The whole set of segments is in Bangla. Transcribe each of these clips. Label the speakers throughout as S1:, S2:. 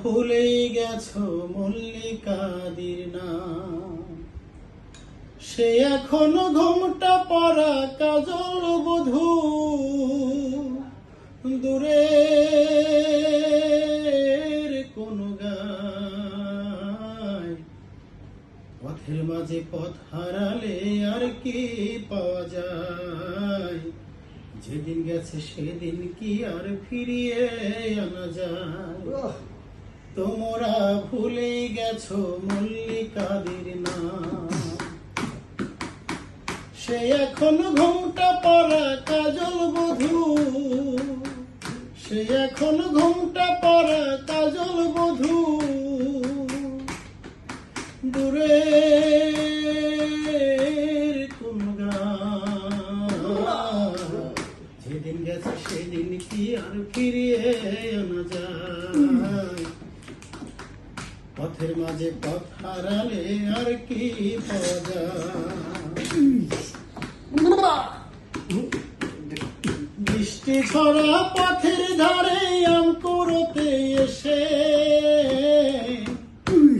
S1: ভুলেই গেছো মল্লিকাদির নাম, সে এখনো ঘোমটা পরা কাজল বধূ দূরের কোন গায়। পথের মাঝে পথ হারালে আর কি পাওয়া যায়, যেদিন গেছে সেদিন কি আর ফিরিয়ে আনা যায়। তোমরা ভুলেই গেছো মল্লিকাদির নাম, সে এখন ঘোমটা পরা কাজল বধূ, সে এখন ঘোমটা পরা কাজল বধূ দূরের কোন গায়। যেদিন গেছে সেদিন কি আর ফিরিয়ে আনা যায়, পথের মাঝে পথ হারালে আর কি পাওয়া যায়। বৃষ্টি ঝরা পথের ধারে আম কুড়োতে এসে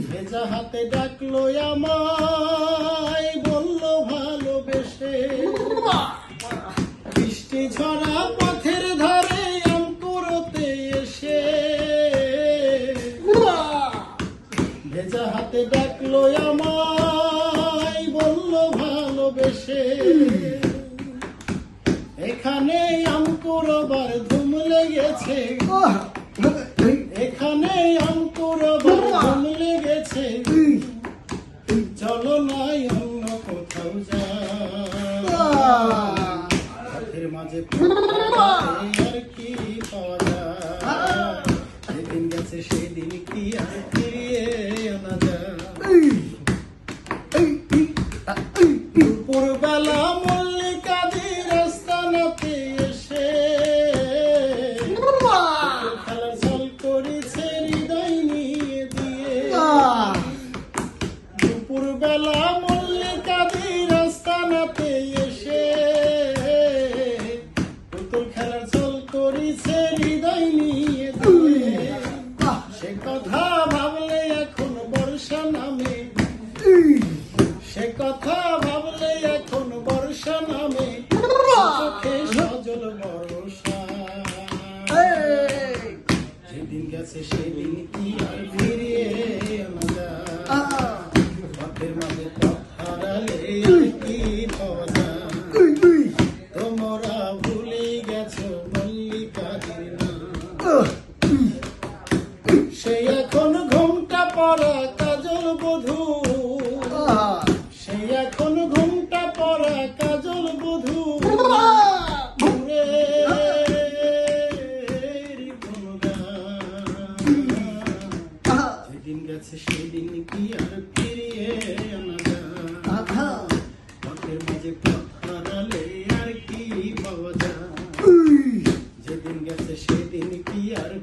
S1: ভেজা হাতে ডাকলো আমায়, বললো ভালোবেসে। বৃষ্টি ঝরা পথের ধারে আম কুড়োতে এসে ভেজা হাতে ডাকলো আমায়, বললো ভালোবেসে। এখানে আম কুড়োবার ধুম লেগেছে, এখানে আম কুড়োবার ধুম লেগেছে, চলো নাই অন্য কোথাও যাই। পথের মাঝে আর কি পাওয়া যায়, যেদিন গেছে সেদিন কি আর ফিরিয়ে আনা যায়। দুপুরবেলা মল্লিকাদির আস্তানাতে এসে খেলার ছল করেছে হৃদয় নিয়ে দিয়ে। দুপুরবেলা মল্লিকাদির আস্তানাতে এসে পুতুল খেলার ছল করেছে হৃদয় নিয়ে দিয়ে। সে কথা ভাবলে এখন বর্ষা নামে, সে কথা ভাবলে এখন বর্ষা নামে, চোখে সজল বর্ষা। যেদিন গেছে সেদিন কি আর ফিরিয়ে আনা যায়, পথের মাঝে পথ হারালে আর কি পাওয়া যায়। তোমরা ভুলেই গেছো মল্লিকাদির নাম, সে এখন ঘোমটা পরা কাজল বধূ, সে এখন ঘোমটা পরা কাজল বধূ দূরের কোন গায়। যেদিন গেছে সেদিন কি আর ফিরিয়ে আনা যায়, পথের মাঝে পথ হারালে আর কি পাওয়া যায়। যেদিন গেছে সেদিন কি আর